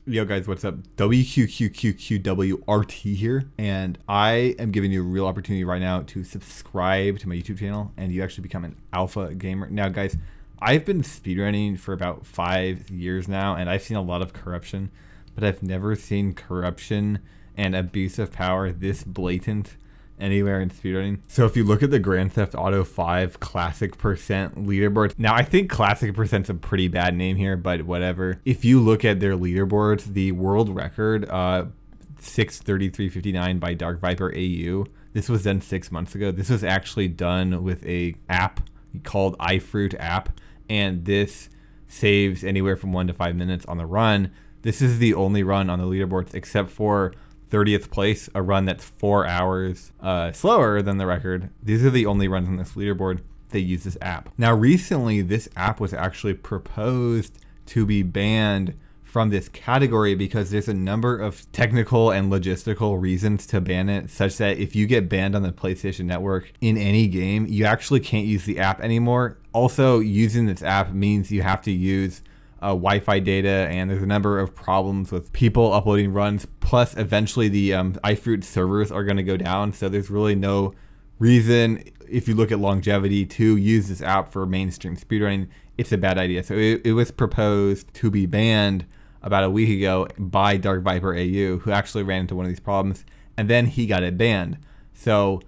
Yo guys, what's up? WQQQQWRT here, and I am giving you a real opportunity right now to subscribe to my YouTube channel and you actually become an alpha gamer. Now guys, I've been speedrunning for about 5 years now, and I've seen a lot of corruption, but I've never seen corruption and abuse of power this blatant anywhere in speedrunning. So if you look at the Grand Theft Auto 5 Classic Percent leaderboard, now I think Classic Percent's a pretty bad name here, but whatever. If you look at their leaderboards, the world record, 6:33:59 by Dark Viper AU, this was done 6 months ago. This was actually done with a app called iFruit app, and this saves anywhere from 1 to 5 minutes on the run. This is the only run on the leaderboards except for 30th place, a run that's 4 hours slower than the record. These are the only runs on this leaderboard that use this app. Now recently, this app was actually proposed to be banned from this category because there's a number of technical and logistical reasons to ban it, such that if you get banned on the PlayStation Network in any game, you actually can't use the app anymore. Also, using this app means you have to use Wi-Fi data, and there's a number of problems with people uploading runs. Plus, eventually the iFruit servers are going to go down, so there's really no reason, if you look at longevity, to use this app for mainstream speedrunning. It's a bad idea. So it was proposed to be banned about a week ago by Dark Viper AU, who actually ran into one of these problems, and then he got it banned. So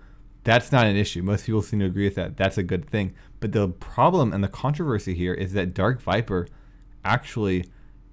that's not an issue. Most people seem to agree with that. That's a good thing. But the problem and the controversy here is that Dark Viper actually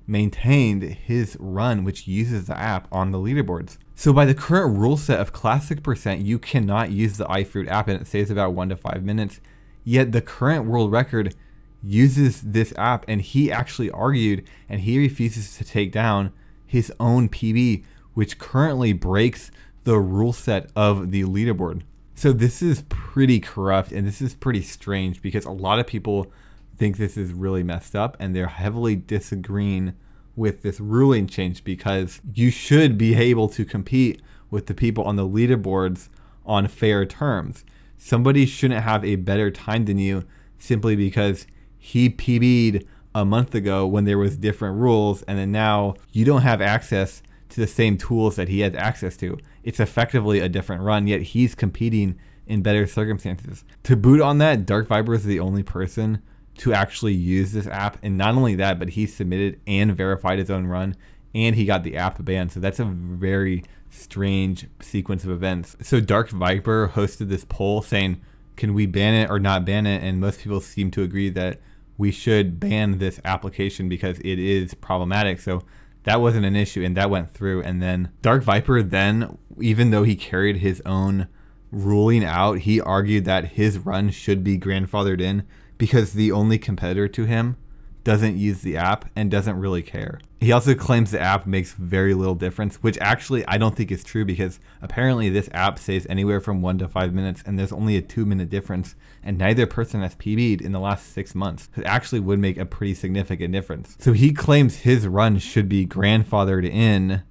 maintained his run, which uses the app on the leaderboards. So by the current rule set of Classic Percent, you cannot use the iFruit app, and it saves about 1 to 5 minutes. Yet the current world record uses this app, and he actually argued, and he refuses to take down his own PB, which currently breaks the rule set of the leaderboard. So this is pretty corrupt, and this is pretty strange because a lot of people think this is really messed up, and they're heavily disagreeing with this ruling change because you should be able to compete with the people on the leaderboards on fair terms. Somebody shouldn't have a better time than you simply because he PB'd a month ago when there was different rules, and then now you don't have access to the same tools that he has access to. It's effectively a different run, yet he's competing in better circumstances. To boot on that, Dark Viper is the only person to actually use this app, and not only that, but he submitted and verified his own run, and he got the app banned. So that's a very strange sequence of events. So Dark Viper hosted this poll saying, can we ban it or not ban it? And most people seem to agree that we should ban this application because it is problematic. So that wasn't an issue, and that went through. And then Dark Viper then, even though he carried his own ruling out, he argued that his run should be grandfathered in because the only competitor to him doesn't use the app and doesn't really care. He also claims the app makes very little difference, which actually I don't think is true because apparently this app saves anywhere from 1 to 5 minutes, and there's only a 2-minute difference, and neither person has PB'd in the last 6 months. It actually would make a pretty significant difference. So he claims his run should be grandfathered in,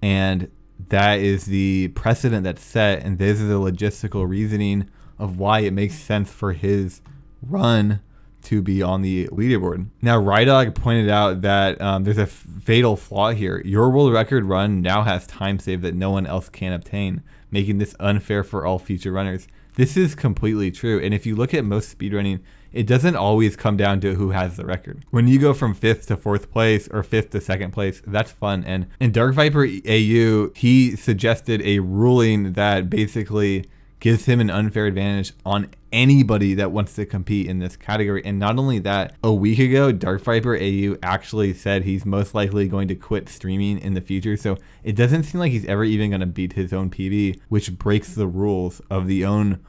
and that is the precedent that's set, and this is the logistical reasoning of why it makes sense for his run to be on the leaderboard. Now, Rydog pointed out that there's a fatal flaw here. Your world record run now has time save that no one else can obtain, making this unfair for all future runners. This is completely true, and if you look at most speedrunning, it doesn't always come down to who has the record. When you go from 5th to 4th place or 5th to 2nd place, that's fun. And in Dark Viper AU, he suggested a ruling that basically gives him an unfair advantage on anybody that wants to compete in this category. And not only that, a week ago, Dark Viper AU actually said he's most likely going to quit streaming in the future. So it doesn't seem like he's ever even going to beat his own PB, which breaks the rules of the own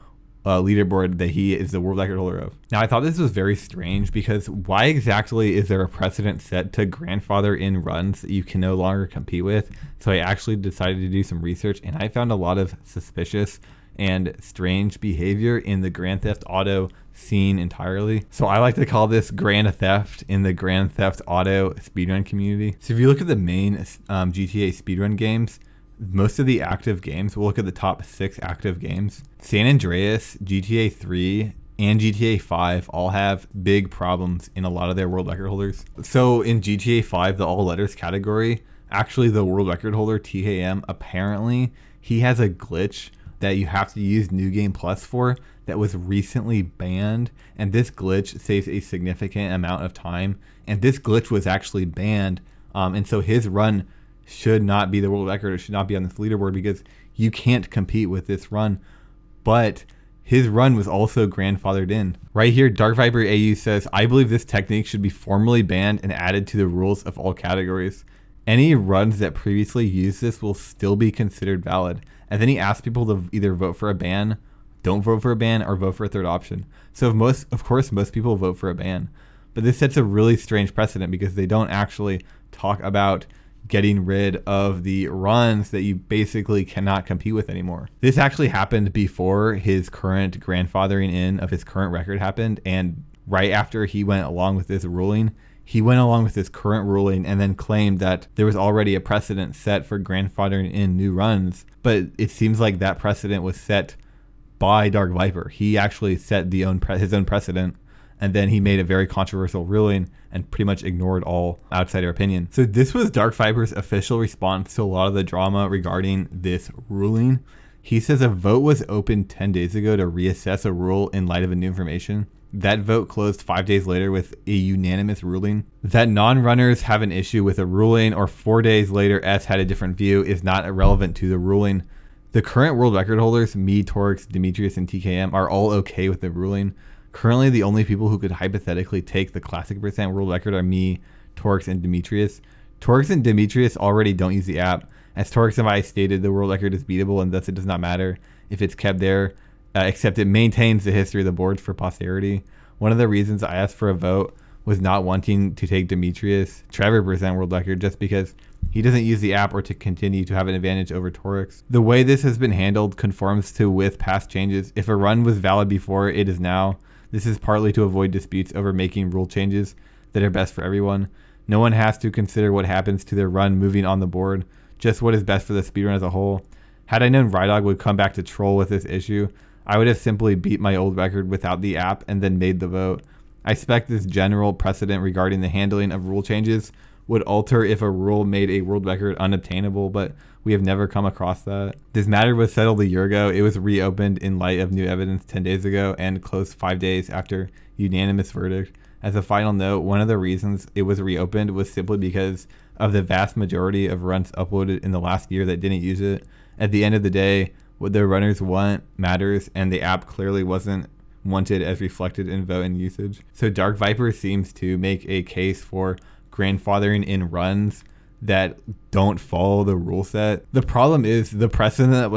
leaderboard that he is the world record holder of. Now, I thought this was very strange because why exactly is there a precedent set to grandfather in runs that you can no longer compete with? So I actually decided to do some research, and I found a lot of suspicious and strange behavior in the Grand Theft Auto scene entirely. So I like to call this Grand Theft in the Grand Theft Auto speedrun community. So if you look at the main GTA speedrun games, most of the active games, we'll look at the top 6 active games. San Andreas, GTA 3, and GTA 5 all have big problems in a lot of their world record holders. So in GTA 5, the all letters category actually the world record holder, TKM, apparently he has a glitch that you have to use New Game Plus for that was recently banned, and this glitch saves a significant amount of time, and this glitch was actually banned, and so his run should not be the world record. It should not be on this leaderboard because you can't compete with this run. But his run was also grandfathered in. Right here, Dark Viper AU says, I believe this technique should be formally banned and added to the rules of all categories. Any runs that previously used this will still be considered valid. And then he asks people to either vote for a ban, don't vote for a ban, or vote for a third option. So of course, most people vote for a ban. But this sets a really strange precedent because they don't actually talk about getting rid of the runs that you basically cannot compete with anymore. This actually happened before his current grandfathering in of his current record happened, and right after he went along with this ruling, he went along with this current ruling and then claimed that there was already a precedent set for grandfathering in new runs, but it seems like that precedent was set by Dark Viper. He actually set his own precedent, and then he made a very controversial ruling and pretty much ignored all outsider opinion. So this was Dark Viper's official response to a lot of the drama regarding this ruling. He says a vote was opened 10 days ago to reassess a rule in light of new information. That vote closed 5 days later with a unanimous ruling. That non-runners have an issue with a ruling or 4 days later S had a different view is not irrelevant to the ruling. The current world record holders, me, Torx, Demetrius, and TKM, are all okay with the ruling. Currently, the only people who could hypothetically take the classic percent world record are me, Torx, and Demetrius. Torx and Demetrius already don't use the app. As Torx and I stated, the world record is beatable, and thus it does not matter if it's kept there, except it maintains the history of the boards for posterity. One of the reasons I asked for a vote was not wanting to take Demetrius Trevor percent world record just because he doesn't use the app or to continue to have an advantage over Torx. The way this has been handled conforms to with past changes. If a run was valid before, it is now. This is partly to avoid disputes over making rule changes that are best for everyone. No one has to consider what happens to their run moving on the board, just what is best for the speedrun as a whole. Had I known Rydog would come back to troll with this issue, I would have simply beat my old record without the app and then made the vote. I expect this general precedent regarding the handling of rule changes would alter if a rule made a world record unobtainable, but we have never come across that. This matter was settled a year ago. It was reopened in light of new evidence 10 days ago and closed 5 days after unanimous verdict. As a final note, one of the reasons it was reopened was simply because of the vast majority of runs uploaded in the last year that didn't use it. At the end of the day, what the runners want matters, and the app clearly wasn't wanted as reflected in vote and usage. So Dark Viper seems to make a case for grandfathering in runs that don't follow the rule set. The problem is the precedent that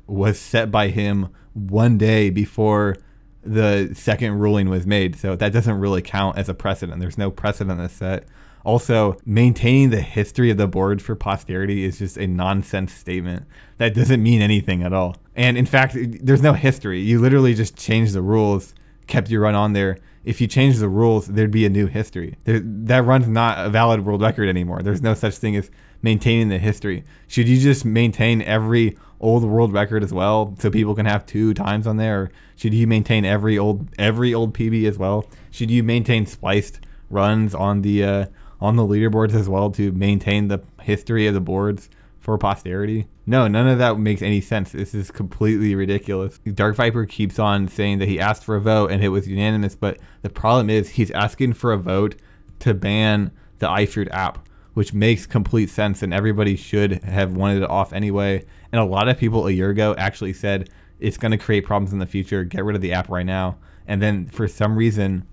was set by him 1 day before the second ruling was made. So that doesn't really count as a precedent. There's no precedent that's set. Also, maintaining the history of the board for posterity is just a nonsense statement. That doesn't mean anything at all. And in fact, there's no history. You literally just changed the rules, kept your run on there. If you change the rules, there'd be a new history. That run's not a valid world record anymore. There's no such thing as maintaining the history. Should you just maintain every old world record as well so people can have 2 times on there? Or should you maintain every old PB as well? Should you maintain spliced runs on the leaderboards as well to maintain the history of the boards for posterity? No, none of that makes any sense. This is completely ridiculous. Dark Viper keeps on saying that he asked for a vote and it was unanimous, but the problem is he's asking for a vote to ban the iFruit app, which makes complete sense, and everybody should have wanted it off anyway. And a lot of people a year ago actually said it's going to create problems in the future, get rid of the app right now. And then for some reason,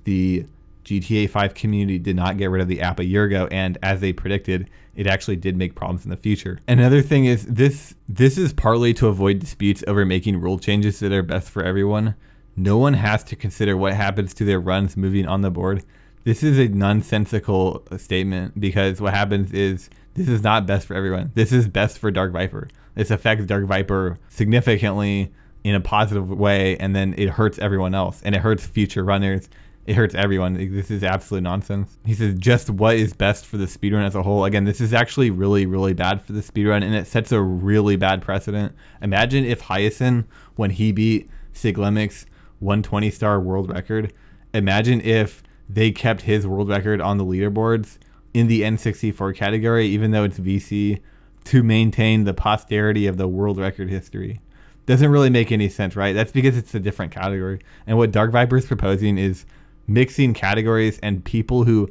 the GTA 5 community did not get rid of the app a year ago, and as they predicted, it actually did make problems in the future. Another thing is this is partly to avoid disputes over making rule changes that are best for everyone. No one has to consider what happens to their runs moving on the board. This is a nonsensical statement because what happens is this is not best for everyone. This is best for Dark Viper. This affects Dark Viper significantly in a positive way, and then it hurts everyone else, and it hurts future runners. It hurts everyone. This is absolute nonsense. He says just what is best for the speedrun as a whole. Again, this is actually really, really bad for the speedrun, and it sets a really bad precedent. Imagine if Hyacinth, when he beat Siglemic's 120-star world record, imagine if they kept his world record on the leaderboards in the N64 category, even though it's VC, to maintain the posterity of the world record history. Doesn't really make any sense, right? That's because it's a different category. And what Dark Viper is proposing is mixing categories, and people who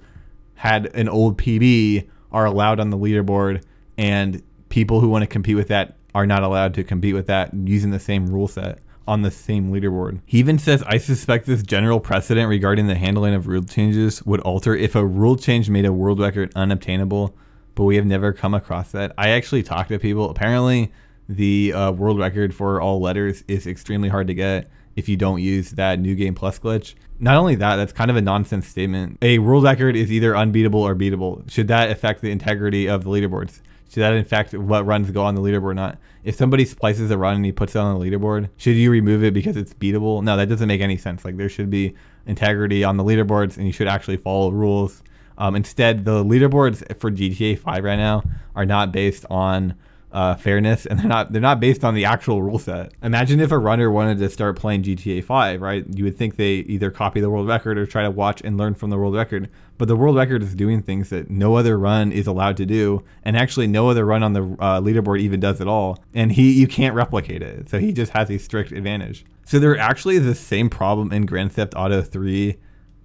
had an old PB are allowed on the leaderboard, and people who want to compete with that are not allowed to compete with that using the same rule set on the same leaderboard. He even says, I suspect this general precedent regarding the handling of rule changes would alter if a rule change made a world record unobtainable, but we have never come across that. I actually talked to people. Apparently, the world record for all letters is extremely hard to get if you don't use that New Game Plus glitch. Not only that, that's kind of a nonsense statement. A world record is either unbeatable or beatable. Should that affect the integrity of the leaderboards? Should that affect what runs go on the leaderboard or not? If somebody splices a run and he puts it on the leaderboard, should you remove it because it's beatable? No, that doesn't make any sense. Like, there should be integrity on the leaderboards, and you should actually follow rules. Instead, the leaderboards for GTA 5 right now are not based on fairness, and they're not based on the actual rule set. Imagine if a runner wanted to start playing GTA 5, right? You would think they either copy the world record or try to watch and learn from the world record. But the world record is doing things that no other run is allowed to do, and actually no other run on the leaderboard even does at all. And you can't replicate it, so he just has a strict advantage. So there actually is the same problem in Grand Theft Auto 3,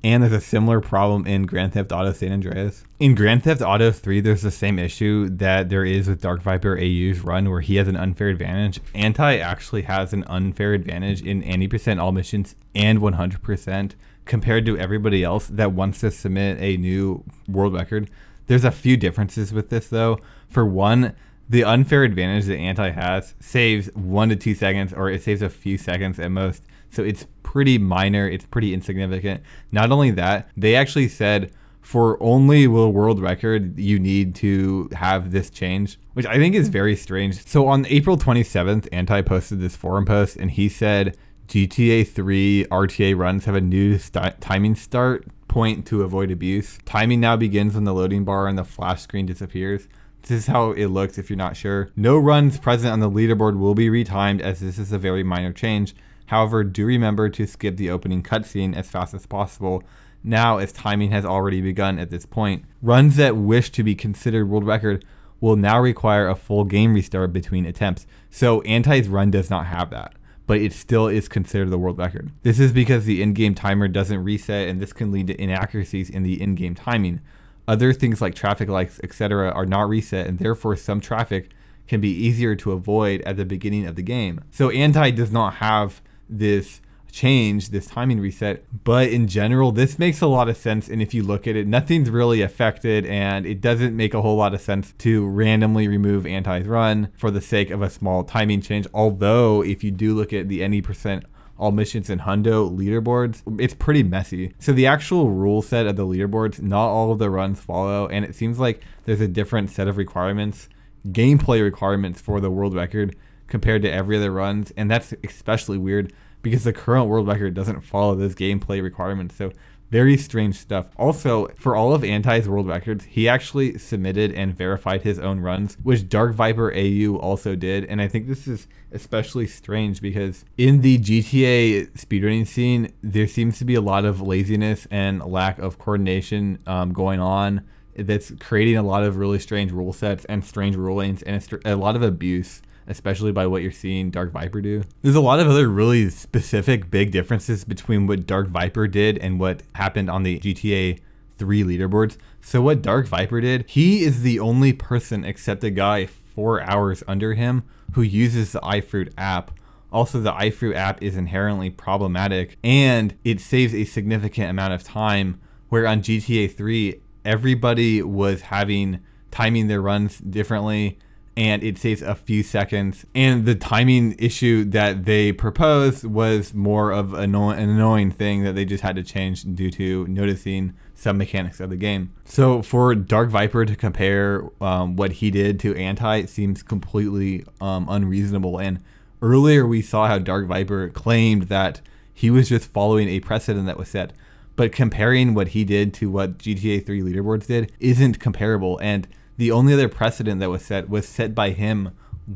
and there's a similar problem in Grand Theft Auto San Andreas. In Grand Theft Auto 3, there's the same issue that there is with Dark Viper AU's run, where he has an unfair advantage. Anti actually has an unfair advantage in 80% all missions and 100% compared to everybody else that wants to submit a new world record. There's a few differences with this, though. For one, the unfair advantage that Anti has saves 1 to 2 seconds, or it saves a few seconds at most. So it's pretty minor, it's pretty insignificant. Not only that, they actually said for only the world record, you need to have this change, which I think is very strange. So on April 27th, Anti posted this forum post, and he said GTA 3 RTA runs have a new timing start point to avoid abuse. Timing now begins when the loading bar and the flash screen disappears. This is how it looks if you're not sure. No runs present on the leaderboard will be retimed, as this is a very minor change. However, do remember to skip the opening cutscene as fast as possible now, as timing has already begun at this point. Runs that wish to be considered world record will now require a full game restart between attempts. So Anti's run does not have that, but it still is considered the world record. This is because the in-game timer doesn't reset, and this can lead to inaccuracies in the in-game timing. Other things like traffic lights, etc. are not reset, and therefore some traffic can be easier to avoid at the beginning of the game. So Anti does not have this change, this timing reset, but in general this makes a lot of sense. And if you look at it, nothing's really affected, and it doesn't make a whole lot of sense to randomly remove Anti's run for the sake of a small timing change. Although if you do look at the 80% all missions and hundo leaderboards, it's pretty messy. So the actual rule set of the leaderboards, not all of the runs follow, and it seems like there's a different set of requirements, gameplay requirements for the world record compared to every other runs, and that's especially weird because the current world record doesn't follow those gameplay requirements. So very strange stuff. Also, for all of Anti's world records, he actually submitted and verified his own runs, which Dark Viper AU also did. And I think this is especially strange because in the GTA speedrunning scene, there seems to be a lot of laziness and lack of coordination going on that's creating a lot of really strange rule sets and strange rulings, and a lot of abuse, especially by what you're seeing Dark Viper do. There's a lot of other really specific big differences between what Dark Viper did and what happened on the GTA 3 leaderboards. So what Dark Viper did, he is the only person except a guy 4 hours under him who uses the iFruit app. Also, the iFruit app is inherently problematic, and it saves a significant amount of time, where on GTA 3, everybody was timing their runs differently, and it saves a few seconds. And the timing issue that they proposed was more of an annoying thing that they just had to change due to noticing some mechanics of the game. So for Dark Viper to compare what he did to Anti, it seems completely unreasonable. And earlier we saw how Dark Viper claimed that he was just following a precedent that was set. But comparing what he did to what GTA 3 leaderboards did isn't comparable. And the only other precedent that was set by him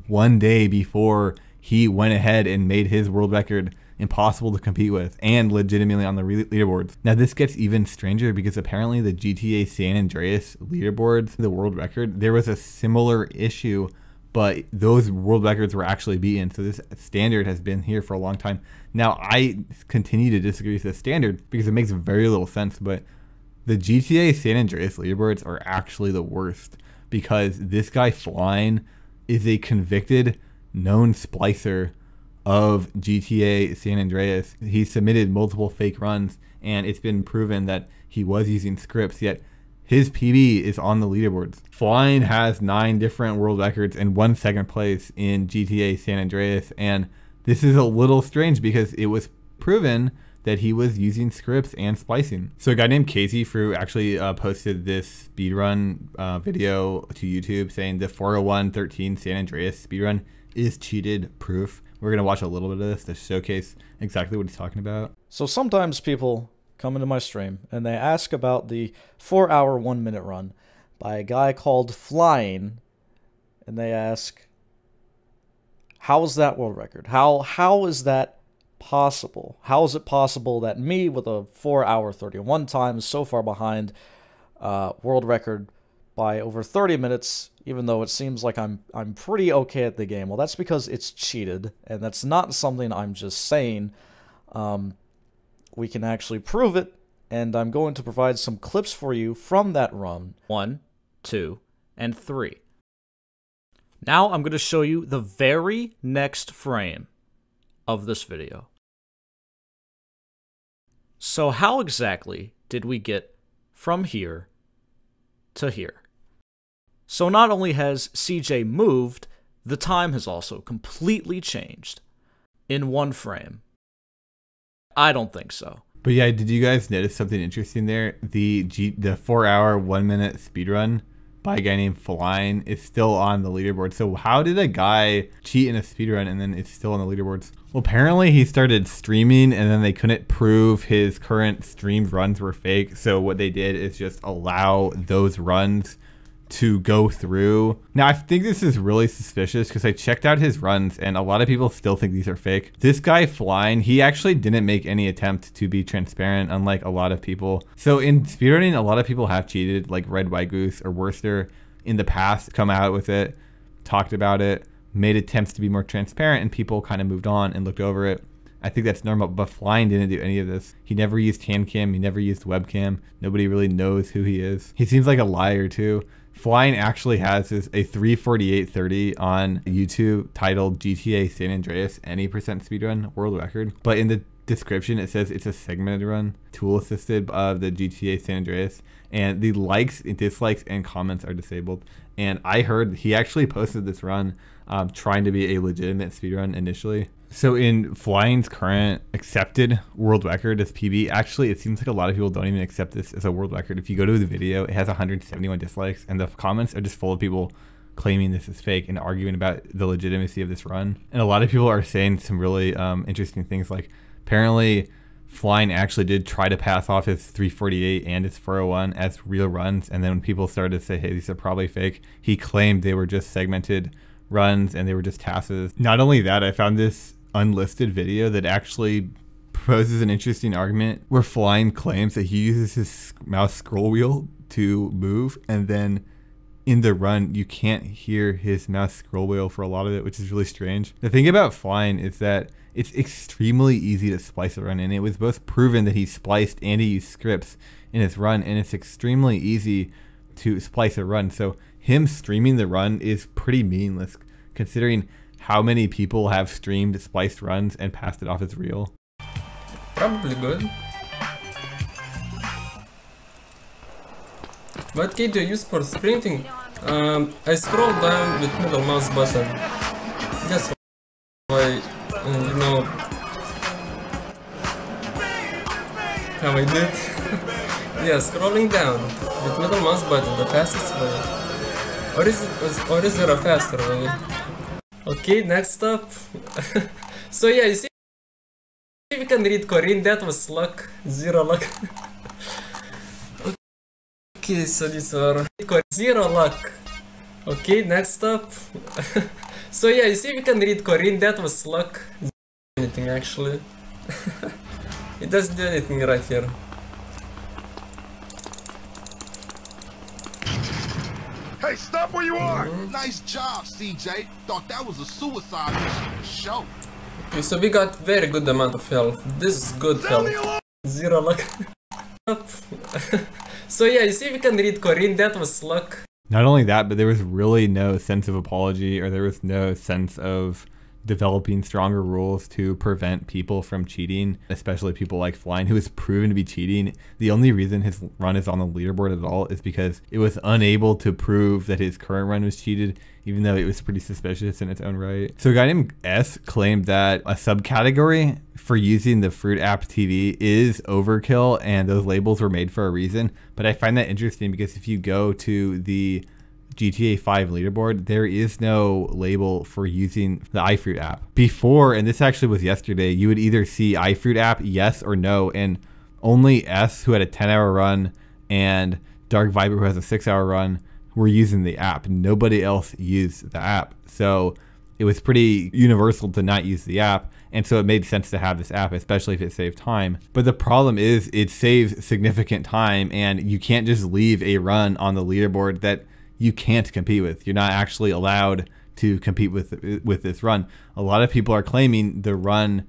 one day before he went ahead and made his world record impossible to compete with and legitimately on the leaderboards. Now this gets even stranger because apparently the GTA San Andreas leaderboards, the world record, there was a similar issue, but those world records were actually beaten. So this standard has been here for a long time. Now I continue to disagree with the standard because it makes very little sense, but the GTA San Andreas leaderboards are actually the worst because this guy Flying is a convicted known splicer of GTA San Andreas. He submitted multiple fake runs and it's been proven that he was using scripts, yet his PB is on the leaderboards. Flying has 9 different world records and 1 second place in GTA San Andreas, and this is a little strange because it was proven that he was using scripts and splicing. So a guy named Casey Fruit actually posted this speedrun video to YouTube saying the 401.13 San Andreas speedrun is cheated proof. We're gonna watch a little bit of this to showcase exactly what he's talking about. So sometimes people come into my stream and they ask about the 4-hour 1-minute run by a guy called Flying, and they ask, how is that world record? How is that possible? How is it possible that me with a 4-hour 31 time is so far behind world record by over 30 minutes, even though it seems like I'm pretty okay at the game? Well, that's because it's cheated, and that's not something I'm just saying. We can actually prove it, and I'm going to provide some clips for you from that run. 1, 2, and 3. Now I'm going to show you the very next frame of this video. So how exactly did we get from here to here? So not only has CJ moved, the time has also completely changed in one frame. I don't think so. But yeah, did you guys notice something interesting there? The 4-hour 1-minute speedrun by a guy named Flying is still on the leaderboard. So how did a guy cheat in a speedrun and then it's still on the leaderboards? Well, apparently he started streaming and then they couldn't prove his current streamed runs were fake. So what they did is just allow those runs to go through. Now, I think this is really suspicious because I checked out his runs and a lot of people still think these are fake. This guy Flying, he actually didn't make any attempt to be transparent, unlike a lot of people. So in speedrunning, a lot of people have cheated, like Red White Goose or Worcester in the past, come out with it, talked about it, made attempts to be more transparent, and people kind of moved on and looked over it. I think that's normal, but Flying didn't do any of this. He never used hand cam, he never used webcam. Nobody really knows who he is. He seems like a liar too. Flying actually has a 3:48:30 on YouTube titled GTA San Andreas any percent speedrun world record. But in the description it says it's a segmented run, tool assisted of the GTA San Andreas, and the likes, dislikes, and comments are disabled. And I heard he actually posted this run trying to be a legitimate speedrun initially. So in Flying's current accepted world record as PB, actually it seems like a lot of people don't even accept this as a world record. If you go to the video, it has 171 dislikes and the comments are just full of people claiming this is fake and arguing about the legitimacy of this run. And a lot of people are saying some really interesting things, like apparently Flying actually did try to pass off his 348 and his 401 as real runs, and then when people started to say, hey, these are probably fake, he claimed they were just segmented runs and they were just tasks. Not only that, I found this unlisted video that actually proposes an interesting argument where Flying claims that he uses his mouse scroll wheel to move, and then in the run you can't hear his mouse scroll wheel for a lot of it, which is really strange. The thing about Flying is that it's extremely easy to splice a run, and it was both proven that he spliced and he used scripts in his run, and it's extremely easy to splice a run. So him streaming the run is pretty meaningless considering how many people have streamed spliced runs and passed it off as real. Probably good. What key do you use for sprinting? I scroll down with middle mouse button. That's why, you know how I did. Yeah, scrolling down with middle mouse button, the fastest way. Or is there a faster way? Okay, next up. So yeah, you see, if you can read Corinne, that was luck, 0 luck. Okay, so these are 0 luck. Okay, next up. So yeah, you see, if you can read Corinne, that was luck. Anything actually. It doesn't do anything right here. Hey, stop where you are! Nice job, CJ. Thought that was a suicide mission for sure. Okay, so we got very good amount of health. This is good health. 0 luck. So yeah, you see we can read Corinne, that was luck. Not only that, but there was really no sense of apology, or there was no sense of developing stronger rules to prevent people from cheating, especially people like Flying, who is proven to be cheating. The only reason his run is on the leaderboard at all is because it was unable to prove that his current run was cheated, even though it was pretty suspicious in its own right. So a guy named S claimed that a subcategory for using the Fruit app TV is overkill, and those labels were made for a reason. But I find that interesting because if you go to the GTA 5 leaderboard, there is no label for using the iFruit app. Before, and this actually was yesterday, you would either see iFruit app yes or no, and only S, who had a 10-hour run, and Dark Viper, who has a 6-hour run, were using the app. Nobody else used the app. So it was pretty universal to not use the app, and so it made sense to have this app, especially if it saved time. But the problem is it saves significant time, and you can't just leave a run on the leaderboard that you can't compete with. You're not actually allowed to compete with this run. A lot of people are claiming the run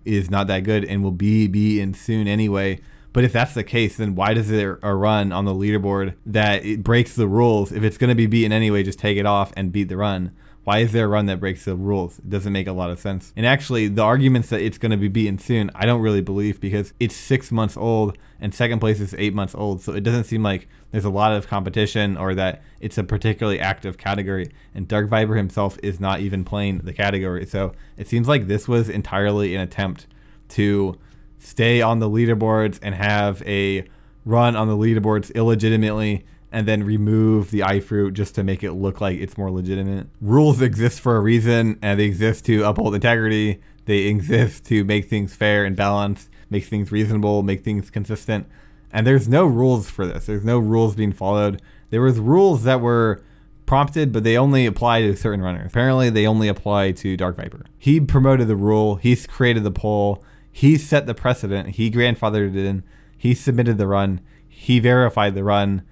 is not that good and will be in soon anyway. But if that's the case, then why does there a run on the leaderboard that it breaks the rules? If it's going to be beaten anyway, just take it off and beat the run. Why is there a run that breaks the rules? It doesn't make a lot of sense. And actually, the arguments that it's going to be beaten soon, I don't really believe, because it's 6 months old and second place is 8 months old. So it doesn't seem like there's a lot of competition or that it's a particularly active category. And Dark Viper himself is not even playing the category. So it seems like this was entirely an attempt to stay on the leaderboards and have a run on the leaderboards illegitimately, and then remove the iFruit just to make it look like it's more legitimate. Rules exist for a reason, and they exist to uphold integrity. They exist to make things fair and balanced, make things reasonable, make things consistent. And there's no rules for this. There's no rules being followed. There was rules that were prompted, but they only apply to certain runners. Apparently, they only apply to Dark Viper. He promoted the rule. He's created the poll. He set the precedent. He grandfathered it in. He submitted the run. He verified the run.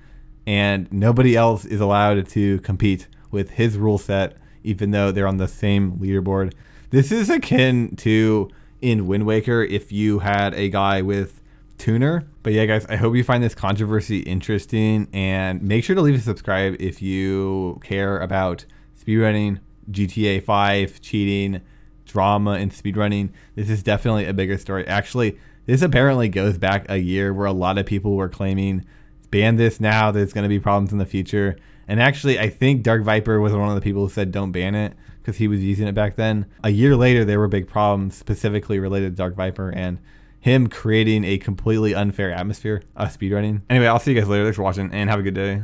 And nobody else is allowed to compete with his rule set, even though they're on the same leaderboard. This is akin to in Wind Waker if you had a guy with Tuner. But yeah, guys, I hope you find this controversy interesting, and make sure to leave a subscribe if you care about speedrunning, GTA 5, cheating, drama, and speedrunning. This is definitely a bigger story. Actually, this apparently goes back a year where a lot of people were claiming ban this now, there's going to be problems in the future. And actually, I think Dark Viper was one of the people who said don't ban it because he was using it back then. A year later, there were big problems specifically related to Dark Viper and him creating a completely unfair atmosphere of speedrunning. Anyway, I'll see you guys later. Thanks for watching and have a good day.